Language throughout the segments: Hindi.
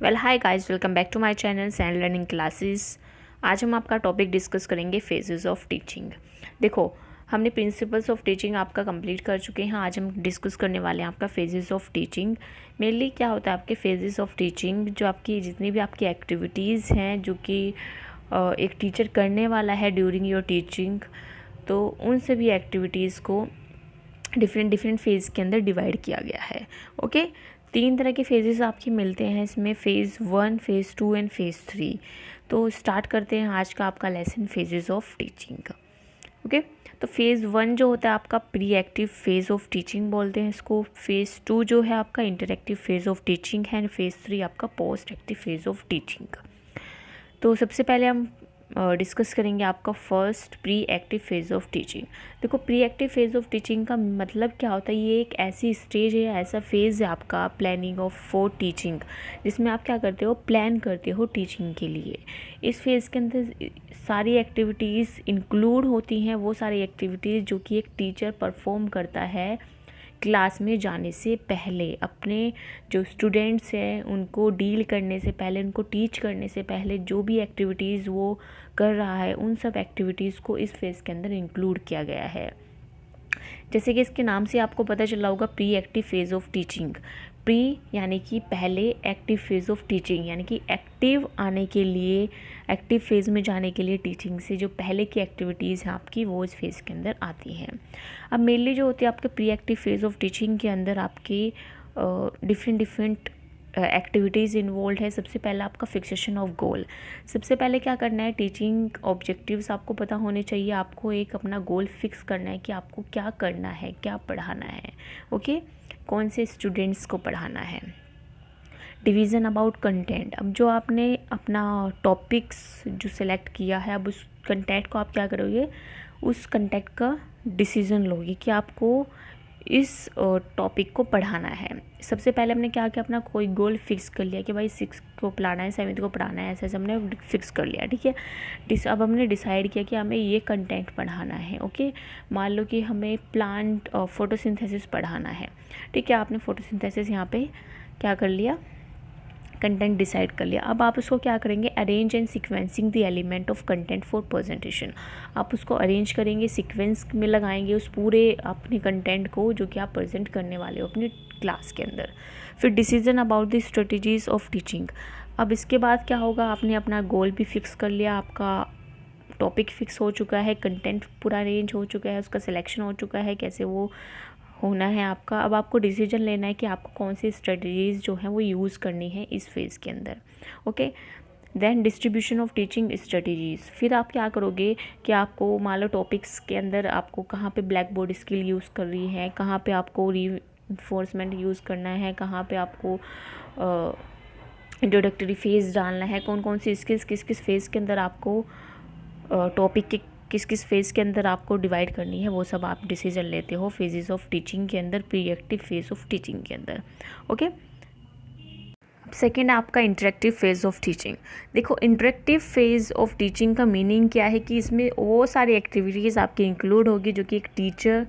Well hi guys, welcome back to my channel sand learning classes. आज हम आपका टॉपिक डिस्कस करेंगे फेजेस ऑफ टीचिंग। देखो, हमने प्रिंसिपल्स ऑफ टीचिंग आपका कंप्लीट कर चुके हैं। आज हम डिस्कस करने वाले हैं आपका फेजेस ऑफ टीचिंग। मेनली क्या होता है आपके फेजेस ऑफ टीचिंग, जो आपकी जितनी भी आपकी एक्टिविटीज़ हैं जो कि एक टीचर करने वाला है ड्यूरिंग योर टीचिंग, तो उन सभी एक्टिविटीज़ को डिफरेंट फेज़ के अंदर डिवाइड किया गया है। ओके, 3 तरह के फेजेस आपके मिलते हैं इसमें, फ़ेज़ 1, फ़ेज़ 2 एंड फ़ेज़ 3। तो स्टार्ट करते हैं आज का आपका लेसन फेजेस ऑफ टीचिंग का। ओके, तो फ़ेज़ 1 जो होता है आपका pre active phase of teaching बोलते हैं इसको। फ़ेज़ 2 जो है आपका इंटरएक्टिव फेज़ ऑफ टीचिंग है, एंड फ़ेज़ 3 आपका post active phase of teaching का। तो सबसे पहले हम डिस्कस करेंगे आपका first pre active phase of teaching. देखो, pre active phase of teaching का मतलब क्या होता है, ये एक ऐसी स्टेज है, ऐसा फेज़ है आपका प्लानिंग ऑफ फॉर टीचिंग, जिसमें आप क्या करते हो, प्लान करते हो टीचिंग के लिए। इस फेज़ के अंदर सारी एक्टिविटीज़ इंक्लूड होती हैं, वो सारी एक्टिविटीज़ जो कि एक टीचर परफॉर्म करता है क्लास में जाने से पहले, अपने जो स्टूडेंट्स हैं उनको डील करने से पहले, उनको टीच करने से पहले जो भी एक्टिविटीज़ वो कर रहा है, उन सब एक्टिविटीज़ को इस फेज़ के अंदर इंक्लूड किया गया है। जैसे कि इसके नाम से आपको पता चला होगा, pre active phase of teaching. Pre यानी कि पहले, एक्टिव फेज़ ऑफ टीचिंग यानी कि एक्टिव आने के लिए, एक्टिव फेज़ में जाने के लिए टीचिंग से जो पहले की एक्टिविटीज़ हैं आपकी, वो इस फेज़ के अंदर आती हैं। अब मेनली जो होती है आपके pre active phase of teaching के अंदर आपकी डिफरेंट एक्टिविटीज़ इन्वॉल्व है। सबसे पहला आपका फिक्सेशन ऑफ गोल। सबसे पहले क्या करना है, टीचिंग ऑब्जेक्टिव्स आपको पता होने चाहिए। आपको एक अपना गोल फिक्स करना है कि आपको क्या करना है, क्या पढ़ाना है। ओके, कौन से स्टूडेंट्स को पढ़ाना है। Division about content. अब जो आपने अपना टॉपिक्स जो सेलेक्ट किया है, अब उस कंटेंट को आप क्या करोगे, उस कंटेंट का डिसीज़न लोगे कि आपको इस टॉपिक को पढ़ाना है। सबसे पहले हमने क्या किया, अपना कोई गोल फिक्स कर लिया कि भाई 6 को पढ़ाना है, 7 को पढ़ाना है, ऐसे हमने फिक्स कर लिया। ठीक है, अब हमने डिसाइड किया कि हमें ये कंटेंट पढ़ाना है। ओके, मान लो कि हमें प्लांट फोटोसिंथेसिस पढ़ाना है। ठीक है, आपने फोटोसिंथेसिस यहाँ पे क्या कर लिया, कंटेंट डिसाइड कर लिया। अब आप उसको क्या करेंगे, arrange and sequencing the element of content for presentation. आप उसको अरेंज करेंगे, सीक्वेंस में लगाएंगे उस पूरे अपने कंटेंट को जो कि आप प्रेजेंट करने वाले हो अपनी क्लास के अंदर। फिर decision about the strategies of teaching. अब इसके बाद क्या होगा, आपने अपना गोल भी फिक्स कर लिया, आपका टॉपिक फिक्स हो चुका है, कंटेंट पूरा अरेंज हो चुका है, उसका सिलेक्शन हो चुका है, कैसे वो होना है आपका। अब आपको डिसीजन लेना है कि आपको कौन सी स्ट्रेटजीज़ जो हैं वो यूज़ करनी है इस फेज़ के अंदर। Okay, then distribution of teaching strategies. फिर आप क्या करोगे कि आपको मान लो टॉपिक्स के अंदर आपको कहाँ पे ब्लैक बोर्ड स्किल यूज़ कर रही है, कहाँ पे आपको रीइंफोर्समेंट यूज़ करना है, कहाँ पे आपको इंट्रोडक्टरी फेज़ डालना है, कौन कौन सी स्किल्स किस किस फेज़ के अंदर आपको टॉपिक के किस किस फेज़ के अंदर आपको डिवाइड करनी है, वो सब आप डिसीजन लेते हो फेजेस ऑफ टीचिंग के अंदर, pre active phase of teaching के अंदर। ओके, सेकेंड आपका इंटरेक्टिव फेज़ ऑफ टीचिंग। देखो, इंटरेक्टिव फेज़ ऑफ टीचिंग का मीनिंग क्या है कि इसमें वो सारी एक्टिविटीज़ आपकी इंक्लूड होगी जो कि एक टीचर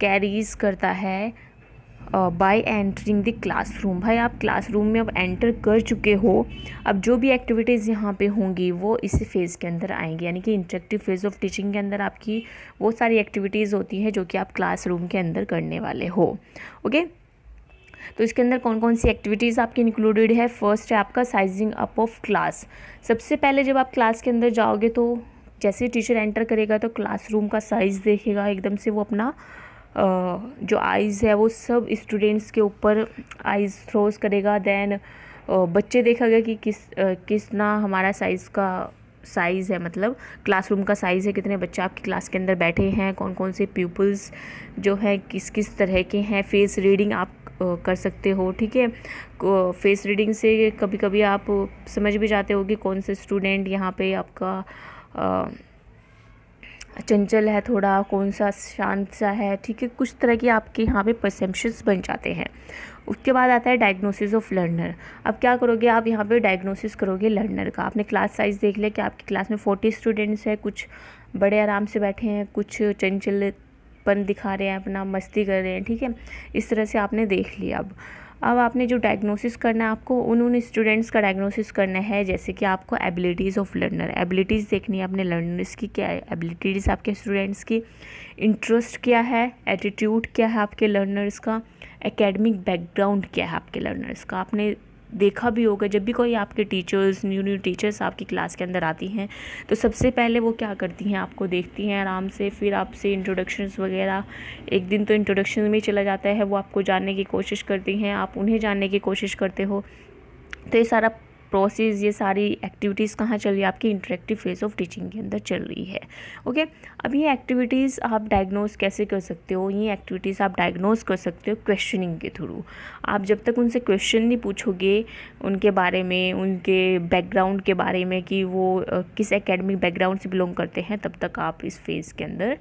कैरीज करता है बाय एंटरिंग द क्लासरूम। भाई, आप क्लासरूम में अब एंटर कर चुके हो, अब जो भी एक्टिविटीज़ यहाँ पे होंगी वो इस फेज़ के अंदर आएंगी। यानी कि इंटरेक्टिव फेज़ ऑफ टीचिंग के अंदर आपकी वो सारी एक्टिविटीज़ होती हैं जो कि आप क्लासरूम के अंदर करने वाले हो। ओके, तो इसके अंदर कौन कौन सी एक्टिविटीज़ आपकी इंक्लूडेड है। फर्स्ट है आपका साइजिंग अप ऑफ क्लास। सबसे पहले जब आप क्लास के अंदर जाओगे तो जैसे ही टीचर एंटर करेगा तो क्लासरूम का साइज़ देखेगा, एकदम से वो अपना जो आइज़ है वो सब स्टूडेंट्स के ऊपर आइज़ थ्रोज करेगा। देन बच्चे देखेगा कि कितना हमारा साइज़ है, मतलब क्लासरूम का साइज़ है, कितने बच्चे आपकी क्लास के अंदर बैठे हैं, कौन कौन से प्यूपल्स जो है किस किस तरह के हैं। फेस रीडिंग आप कर सकते हो। ठीक है, फेस रीडिंग से कभी कभी आप समझ भी जाते हो कि कौन से स्टूडेंट यहाँ पे आपका चंचल है थोड़ा, कौन सा शांत सा है। ठीक है, कुछ तरह की आपके यहाँ पे परसेप्शंस बन जाते हैं। उसके बाद आता है डायग्नोसिस ऑफ लर्नर। अब क्या करोगे, आप यहाँ पे डायग्नोसिस करोगे लर्नर का। आपने क्लास साइज़ देख लिया कि आपकी क्लास में 40 स्टूडेंट्स हैं, कुछ बड़े आराम से बैठे हैं, कुछ चंचलपन दिखा रहे हैं, अपना मस्ती कर रहे हैं। ठीक है, इस तरह से आपने देख लिया। अब आपने जो डायग्नोसिस करना है, आपको उन स्टूडेंट्स का डायग्नोसिस करना है, जैसे कि आपको एबिलिटीज़ ऑफ लर्नर, एबिलिटीज़ देखनी है अपने लर्नर्स की, क्या है एबिलिटीज़ आपके स्टूडेंट्स की, इंटरेस्ट क्या है, एटीट्यूड क्या है आपके लर्नर्स का, एकेडमिक बैकग्राउंड क्या है आपके लर्नर्स का। आपने देखा भी होगा जब भी कोई आपके टीचर्स, न्यू टीचर्स आपकी क्लास के अंदर आती हैं तो सबसे पहले वो क्या करती हैं, आपको देखती हैं आराम से, फिर आपसे इंट्रोडक्शंस वगैरह, एक दिन तो इंट्रोडक्शन में ही चला जाता है, वो आपको जानने की कोशिश करती हैं, आप उन्हें जानने की कोशिश करते हो। तो ये सारा प्रोसेस, ये सारी एक्टिविटीज़ कहाँ चल रही है, आपकी इंटरेक्टिव फेज ऑफ टीचिंग के अंदर चल रही है। ओके, अब ये एक्टिविटीज़ आप डायग्नोज कैसे कर सकते हो, ये एक्टिविटीज़ आप डायग्नोज कर सकते हो क्वेश्चनिंग के थ्रू। आप जब तक उनसे क्वेश्चन नहीं पूछोगे उनके बारे में, उनके बैकग्राउंड के बारे में कि वो किस एकेडमिक बैकग्राउंड से बिलोंग करते हैं, तब तक आप इस फेज़ के अंदर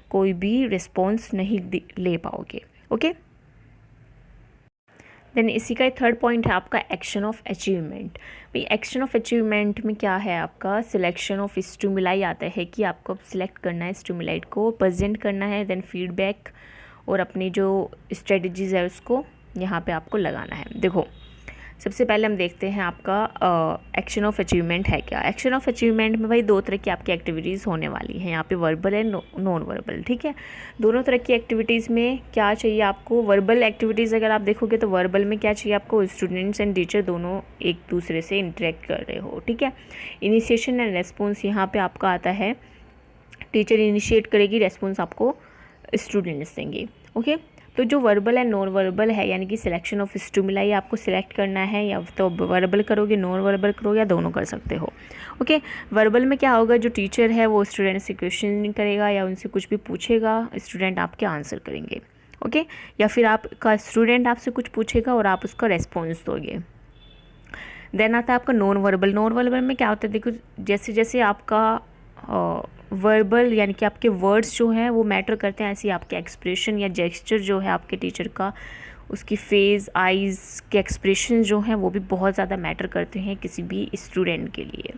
कोई भी रिस्पॉन्स नहीं ले पाओगे। ओके, देन इसी का थर्ड पॉइंट है आपका एक्शन ऑफ अचीवमेंट। भाई एक्शन ऑफ अचीवमेंट में क्या है, आपका सिलेक्शन ऑफ स्टिमुलाई आता है कि आपको अब सिलेक्ट करना है, स्टिमुलाइट को प्रेजेंट करना है, देन फीडबैक और अपनी जो स्ट्रेटजीज है उसको यहाँ पे आपको लगाना है। देखो सबसे पहले हम देखते हैं आपका एक्शन ऑफ अचीवमेंट है क्या। एक्शन ऑफ अचीवमेंट में भाई दो तरह की आपकी एक्टिविटीज़ होने वाली हैं यहाँ पे, वर्बल एंड नॉन वर्बल। ठीक है, दोनों तरह की एक्टिविटीज़ में क्या चाहिए आपको, वर्बल एक्टिविटीज़ अगर आप देखोगे तो वर्बल में क्या चाहिए आपको, स्टूडेंट्स एंड टीचर दोनों एक दूसरे से इंटरेक्ट कर रहे हो। ठीक है, इनिशिएशन एंड रेस्पॉन्स यहाँ पर आपका आता है, टीचर इनिशिएट करेगी, रेस्पॉन्स आपको स्टूडेंट्स देंगे। ओके, तो जो वर्बल एंड नॉन वर्बल है, यानी कि सिलेक्शन ऑफ स्टिमुलाई आपको सिलेक्ट करना है, या तो वर्बल करोगे, नॉन वर्बल करोगे, या दोनों कर सकते हो। ओके, वर्बल में क्या होगा, जो टीचर है वो स्टूडेंट से क्वेश्चन करेगा या उनसे कुछ भी पूछेगा, स्टूडेंट आपके आंसर करेंगे। ओके, या फिर आपका स्टूडेंट आपसे कुछ पूछेगा और आप उसका रेस्पॉन्स दोगे। देन आता है आपका नॉन वर्बल। नॉन वर्बल में क्या होता है, देखो जैसे जैसे आपका वर्बल यानी कि आपके वर्ड्स जो हैं वो मैटर करते हैं, ऐसे ही आपके एक्सप्रेशन या जेस्चर जो है आपके टीचर का, उसकी फेस, आइज़ के एक्सप्रेशन जो हैं वो भी बहुत ज़्यादा मैटर करते हैं किसी भी स्टूडेंट के लिए।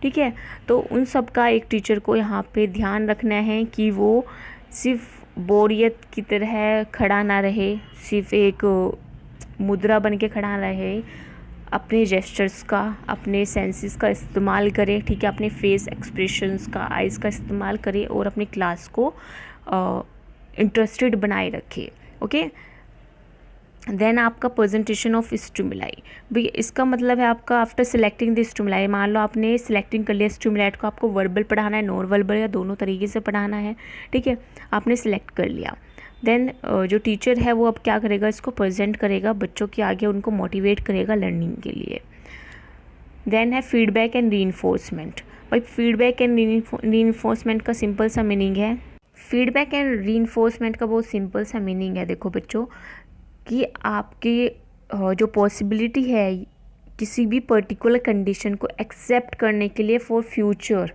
ठीक है, तो उन सब का एक टीचर को यहाँ पे ध्यान रखना है कि वो सिर्फ बोरियत की तरह खड़ा ना रहे, सिर्फ एक मुद्रा बन के खड़ा रहे, अपने जेस्चर्स का, अपने सेंसेस का इस्तेमाल करें। ठीक है, अपने फेस एक्सप्रेशंस का, आइज़ का इस्तेमाल करें और अपनी क्लास को इंटरेस्टेड बनाए रखें। ओके, देन आपका प्रेजेंटेशन ऑफ स्टिमुलाई। भाई इसका मतलब है आपका आफ्टर सेलेक्टिंग द स्टिमुलाई, मान लो आपने सेलेक्टिंग कर लिया स्टिमुलाइट को, आपको वर्बल पढ़ाना है, नॉन वर्बल, या दोनों तरीके से पढ़ाना है। ठीक है, आपने सेलेक्ट कर लिया, देन जो टीचर है वो अब क्या करेगा, इसको प्रेजेंट करेगा बच्चों के आगे, उनको मोटिवेट करेगा लर्निंग के लिए। देन है फीडबैक एंड रीइंफोर्समेंट। भाई फीडबैक एंड रीइंफोर्समेंट का सिंपल सा मीनिंग है, फीडबैक एंड रीइंफोर्समेंट का बहुत सिंपल सा मीनिंग है, देखो बच्चों, कि आपकी जो पॉसिबिलिटी है किसी भी पर्टिकुलर कंडीशन को एक्सेप्ट करने के लिए फॉर फ्यूचर,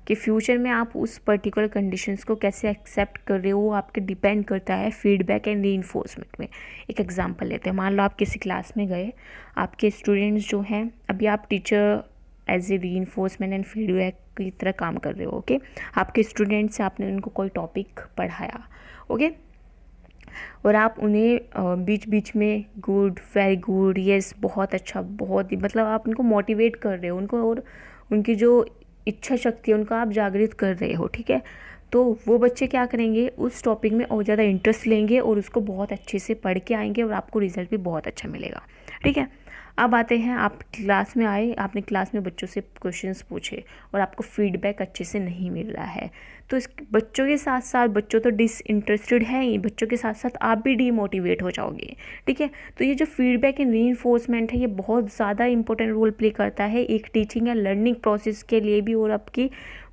कि फ्यूचर में आप उस पर्टिकुलर कंडीशंस को कैसे एक्सेप्ट कर रहे हो, वो आपके डिपेंड करता है फीडबैक एंड रीइंफोर्समेंट में। एक एग्जांपल लेते हैं, मान लो आप किसी क्लास में गए, आपके स्टूडेंट्स जो हैं, अभी आप teacher as a reinforcement and feedback की तरह काम कर रहे हो। ओके, आपके स्टूडेंट्स से आपने उनको कोई टॉपिक पढ़ाया, ओके, और आप उन्हें बीच बीच में गुड, वेरी गुड, यस, बहुत अच्छा, बहुत ही, मतलब आप उनको मोटिवेट कर रहे हो, उनको, और उनकी जो इच्छा शक्ति है उनका आप जागृत कर रहे हो। ठीक है, तो वो बच्चे क्या करेंगे, उस टॉपिक में और ज़्यादा इंटरेस्ट लेंगे और उसको बहुत अच्छे से पढ़ के आएंगे और आपको रिजल्ट भी बहुत अच्छा मिलेगा। ठीक है, अब आते हैं, आप क्लास में आए, आपने क्लास में बच्चों से क्वेश्चंस पूछे और आपको फीडबैक अच्छे से नहीं मिल रहा है, तो इस बच्चों के साथ साथ, बच्चों तो डिसइंटरेस्टेड हैं ही, बच्चों के साथ साथ आप भी डीमोटिवेट हो जाओगे। ठीक है, तो ये जो फीडबैक एंड रीइंफोर्समेंट है, ये बहुत ज़्यादा इंपॉर्टेंट रोल प्ले करता है एक टीचिंग या लर्निंग प्रोसेस के लिए भी, और आपकी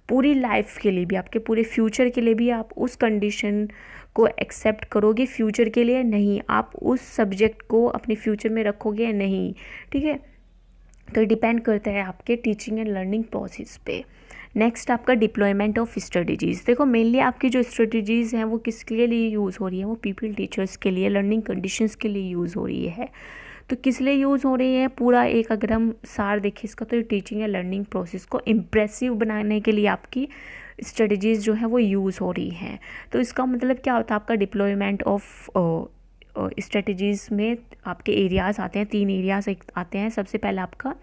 पूरी लाइफ के लिए भी, आपके पूरे फ्यूचर के लिए भी। आप उस कंडीशन को एक्सेप्ट करोगे फ्यूचर के लिए, नहीं आप उस सब्जेक्ट को अपने फ्यूचर में रखोगे या नहीं। ठीक है, तो डिपेंड करता है आपके टीचिंग एंड लर्निंग प्रोसेस पे। नेक्स्ट आपका डिप्लॉयमेंट ऑफ स्ट्रेटजीज़। देखो मेनली आपकी जो स्ट्रेटजीज़ हैं वो किसके लिए यूज़ हो रही है, वो पीपल टीचर्स के लिए, लर्निंग कंडीशंस के लिए यूज़ हो रही है। तो किस लिए यूज़ हो रही है, पूरा एक अगर हम सार देखें इसका, तो टीचिंग या लर्निंग प्रोसेस को इम्प्रेसिव बनाने के लिए आपकी स्ट्रेटजीज़ जो है वो यूज़ हो रही हैं। तो इसका मतलब क्या होता है, आपका डिप्लॉयमेंट ऑफ स्ट्रेटजीज़ में आपके एरियाज़ आते हैं, 3 एरियाज़ आते हैं। सबसे पहले आपका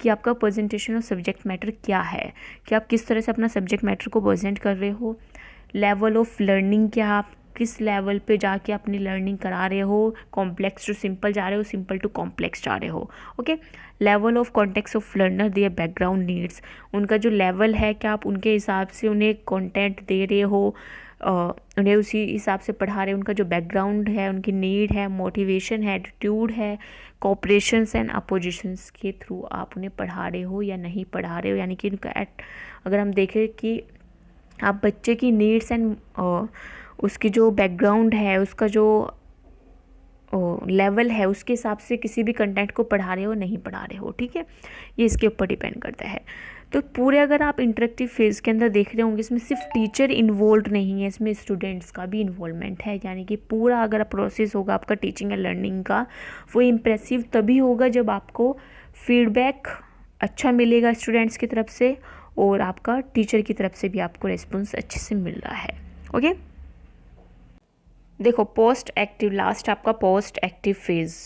कि आपका प्रेजेंटेशन ऑफ सब्जेक्ट मैटर क्या है, कि आप किस तरह से अपना सब्जेक्ट मैटर को प्रेजेंट कर रहे हो। लेवल ऑफ लर्निंग क्या, आप किस लेवल पे जाके अपनी लर्निंग करा रहे हो, कॉम्प्लेक्स टू सिंपल जा रहे हो, सिंपल टू कॉम्प्लेक्स जा रहे हो। Okay, level of context of learner, their background needs, उनका जो लेवल है क्या आप उनके हिसाब से उन्हें कंटेंट दे रहे हो, उन्हें उसी हिसाब से पढ़ा रहे हो। उनका जो बैकग्राउंड है, उनकी नीड है, मोटिवेशन है, एटीट्यूड है, कोऑपरेशंस एंड अपोजिशंस के थ्रू आप उन्हें पढ़ा रहे हो या नहीं पढ़ा रहे हो। यानी कि उनका अगर हम देखें कि आप बच्चे की नीड्स एंड उसकी जो बैकग्राउंड है, उसका जो लेवल है, उसके हिसाब से किसी भी कंटेंट को पढ़ा रहे हो नहीं पढ़ा रहे हो। ठीक है, ये इसके ऊपर डिपेंड करता है। तो पूरे अगर आप इंटरेक्टिव फेज़ के अंदर देख रहे होंगे, इसमें सिर्फ टीचर इन्वॉल्व नहीं है, इसमें स्टूडेंट्स का भी इन्वॉल्वमेंट है। यानी कि पूरा अगर प्रोसेस होगा आपका टीचिंग एंड लर्निंग का, वो इम्प्रेसिव तभी होगा जब आपको फीडबैक अच्छा मिलेगा स्टूडेंट्स की तरफ से और आपका टीचर की तरफ से भी आपको रिस्पॉन्स अच्छे से मिल रहा है। ओके, देखो पोस्ट एक्टिव, लास्ट आपका पोस्ट एक्टिव फेज़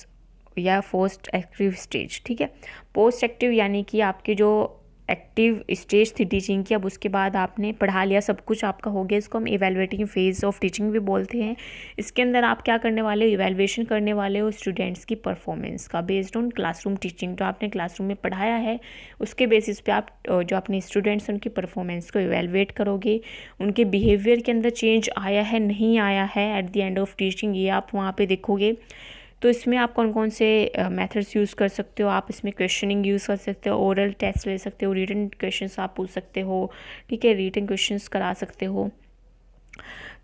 या पोस्ट एक्टिव स्टेज। ठीक है, पोस्ट एक्टिव यानी कि आपकी जो एक्टिव स्टेज थी टीचिंग की, अब उसके बाद आपने पढ़ा लिया, सब कुछ आपका हो गया, इसको हम इवैल्यूएटिंग फेज़ ऑफ टीचिंग भी बोलते हैं। इसके अंदर आप क्या करने वाले हो, इवैल्यूएशन करने वाले हो स्टूडेंट्स की परफॉर्मेंस का बेस्ड ऑन क्लासरूम टीचिंग। तो आपने क्लासरूम में पढ़ाया है, उसके बेसिस पे आप जो अपने स्टूडेंट्स हैं उनकी परफॉर्मेंस को इवैल्यूएट करोगे। उनके बिहेवियर के अंदर चेंज आया है नहीं आया है at the end of teaching, ये आप वहाँ पर देखोगे। तो इसमें आप कौन कौन से मेथड्स यूज़ कर सकते हो, आप इसमें क्वेश्चनिंग यूज़ कर सकते हो, ओरल टेस्ट ले सकते हो, रिटन क्वेश्चंस आप पूछ सकते हो। ठीक है, रिटन क्वेश्चंस करा सकते हो।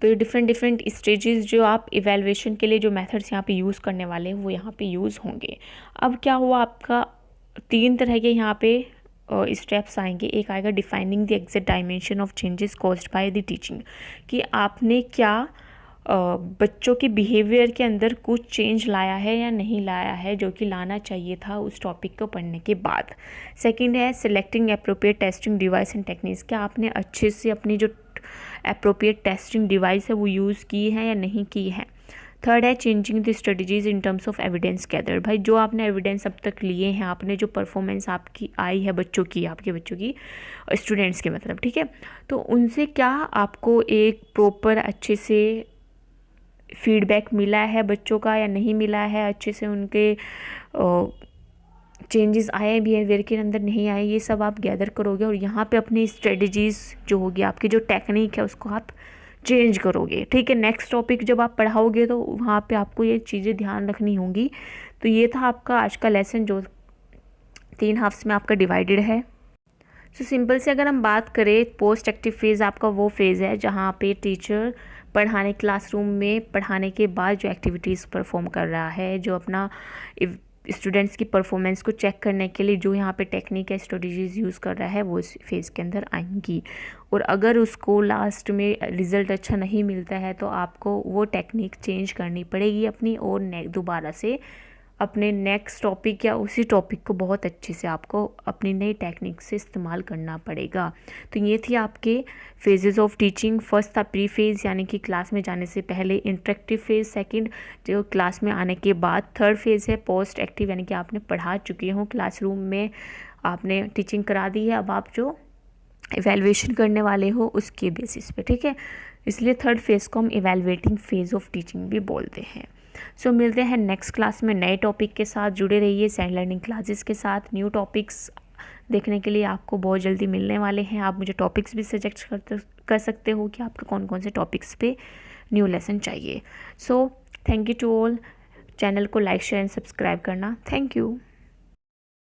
तो ये डिफरेंट स्टेजेस जो आप इवैल्यूएशन के लिए जो मेथड्स यहाँ पे यूज़ करने वाले हैं वो यहाँ पे यूज़ होंगे। अब क्या हुआ, आपका 3 तरह के यहाँ पे स्टेप्स आएंगे। एक आएगा defining the exact dimension of changes caused by the teaching, कि आपने क्या बच्चों के बिहेवियर के अंदर कुछ चेंज लाया है या नहीं लाया है जो कि लाना चाहिए था उस टॉपिक को पढ़ने के बाद। सेकंड है selecting appropriate testing device and techniques, क्या आपने अच्छे से अपनी जो एप्रोप्रिएट टेस्टिंग डिवाइस है वो यूज़ की है या नहीं की है। थर्ड है changing the strategies in terms of evidence gather, भाई जो आपने एविडेंस अब तक लिए हैं, आपने जो परफॉर्मेंस आपकी आई है बच्चों की, आपके बच्चों की, स्टूडेंट्स के मतलब, ठीक है, तो उनसे क्या आपको एक प्रॉपर अच्छे से फीडबैक मिला है बच्चों का या नहीं मिला है, अच्छे से उनके चेंजेस आए बिहेवियर के अंदर नहीं आए, ये सब आप गैदर करोगे और यहाँ पे अपनी स्ट्रेटजीज़ जो होगी, आपकी जो टेक्निक है उसको आप चेंज करोगे। ठीक है, नेक्स्ट टॉपिक जब आप पढ़ाओगे तो वहाँ पे आपको ये चीज़ें ध्यान रखनी होंगी। तो ये था आपका आज का लेसन जो 3 हाफ्स में आपका डिवाइडेड है। सो सिंपल से अगर हम बात करें, पोस्ट एक्टिव फेज़ आपका वो फेज़ है जहाँ पे टीचर पढ़ाने क्लासरूम में पढ़ाने के बाद जो एक्टिविटीज़ परफॉर्म कर रहा है, जो अपना स्टूडेंट्स की परफॉर्मेंस को चेक करने के लिए जो यहाँ पे टेक्निक है, स्ट्रेटजीज़ यूज़ कर रहा है, वो इस फेज़ के अंदर आएंगी। और अगर उसको लास्ट में रिज़ल्ट अच्छा नहीं मिलता है तो आपको वो टेक्निक चेंज करनी पड़ेगी अपनी, और दोबारा से अपने नेक्स्ट टॉपिक या उसी टॉपिक को बहुत अच्छे से आपको अपनी नई टेक्निक से इस्तेमाल करना पड़ेगा। तो ये थी आपके फेजेस ऑफ टीचिंग। फर्स्ट था प्री फेज़ यानी कि क्लास में जाने से पहले, इंटरेक्टिव फेज़ सेकंड जो क्लास में आने के बाद, थर्ड फेज़ है पोस्ट एक्टिव यानी कि आपने पढ़ा चुके हो क्लासरूम में, आपने टीचिंग करा दी है, अब आप जो इवैल्यूएशन करने वाले हो उसके बेसिस पे। ठीक है, इसलिए थर्ड फेज़ को हम इवैल्यूएटिंग फेज़ ऑफ टीचिंग भी बोलते हैं। सो मिलते हैं नेक्स्ट क्लास में नए टॉपिक के साथ। जुड़े रहिए सैंड लर्निंग क्लासेस के साथ। न्यू टॉपिक्स देखने के लिए आपको बहुत जल्दी मिलने वाले हैं। आप मुझे टॉपिक्स भी सजेस्ट कर सकते हो कि आपको कौन कौन से टॉपिक्स पे न्यू लेसन चाहिए। So thank you to all. Channel को लाइक शेयर एंड सब्सक्राइब करना। Thank you.